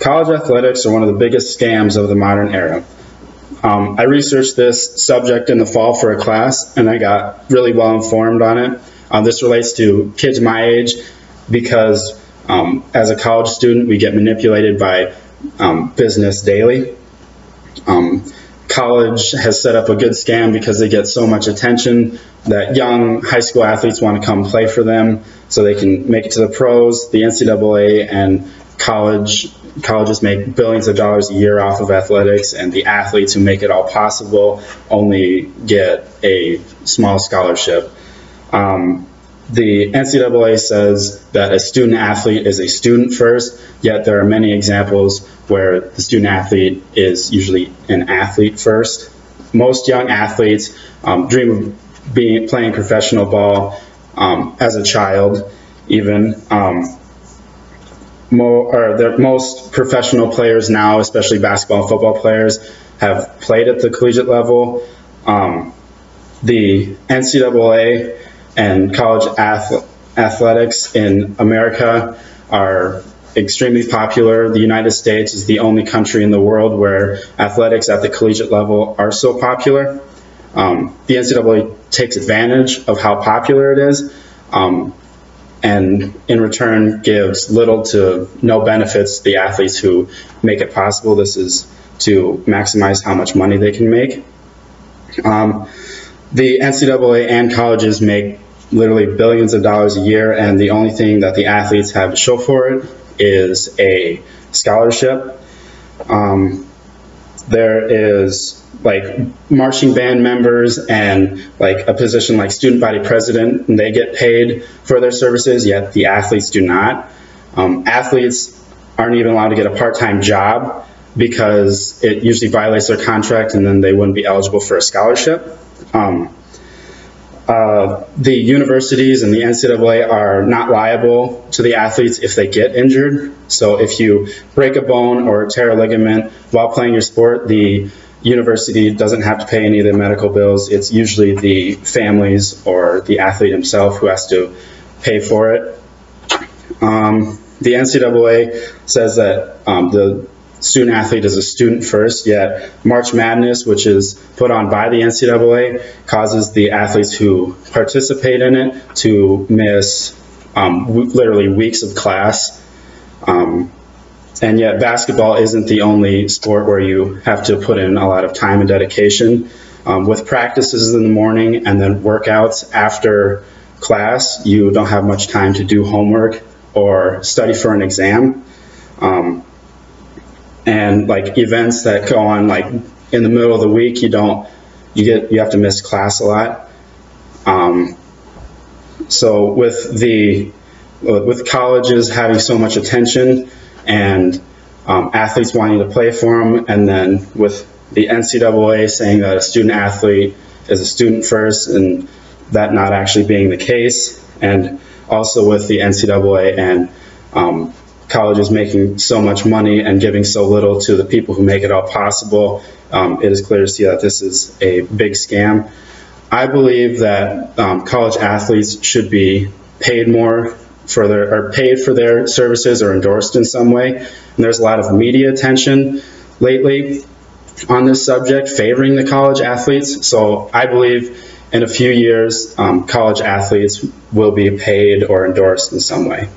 College athletics are one of the biggest scams of the modern era. I researched this subject in the fall for a class, and I got really well informed on it. This relates to kids my age because as a college student, we get manipulated by Business Daily. College has set up a good scam because they get so much attention that young high school athletes want to come play for them so they can make it to the pros. The NCAA and colleges make billions of dollars a year off of athletics, and the athletes who make it all possible only get a small scholarship. The NCAA says that a student athlete is a student first, yet there are many examples where the student athlete is usually an athlete first. Most young athletes dream of playing professional ball as a child, even. Most professional players now, especially basketball and football players, have played at the collegiate level. The NCAA and college athletics in America are extremely popular. The United States is the only country in the world where athletics at the collegiate level are so popular. The NCAA takes advantage of how popular it is, and in return gives little to no benefits to the athletes who make it possible. This is to maximize how much money they can make. The NCAA and colleges make literally billions of dollars a year, and the only thing that the athletes have to show for it is a scholarship. There is like marching band members and like a position like student body president, and they get paid for their services, yet the athletes do not. Athletes aren't even allowed to get a part-time job because it usually violates their contract, and then they wouldn't be eligible for a scholarship. The universities and the NCAA are not liable to the athletes if they get injured. So if you break a bone or tear a ligament while playing your sport, the university doesn't have to pay any of the medical bills. It's usually the families or the athlete himself who has to pay for it. The NCAA says that the student athlete is a student first, yet March Madness, which is put on by the NCAA, causes the athletes who participate in it to miss literally weeks of class. And yet basketball isn't the only sport where you have to put in a lot of time and dedication. With practices in the morning and then workouts after class, you don't have much time to do homework or study for an exam. And like events that go on like in the middle of the week, you have to miss class a lot. So with colleges having so much attention and athletes wanting to play for them, and then with the NCAA saying that a student athlete is a student first and that not actually being the case, and also with the NCAA and colleges making so much money and giving so little to the people who make it all possible, it is clear to see that this is a big scam. I believe that college athletes should be paid more paid for their services or endorsed in some way. And there's a lot of media attention lately on this subject favoring the college athletes. So I believe in a few years, college athletes will be paid or endorsed in some way.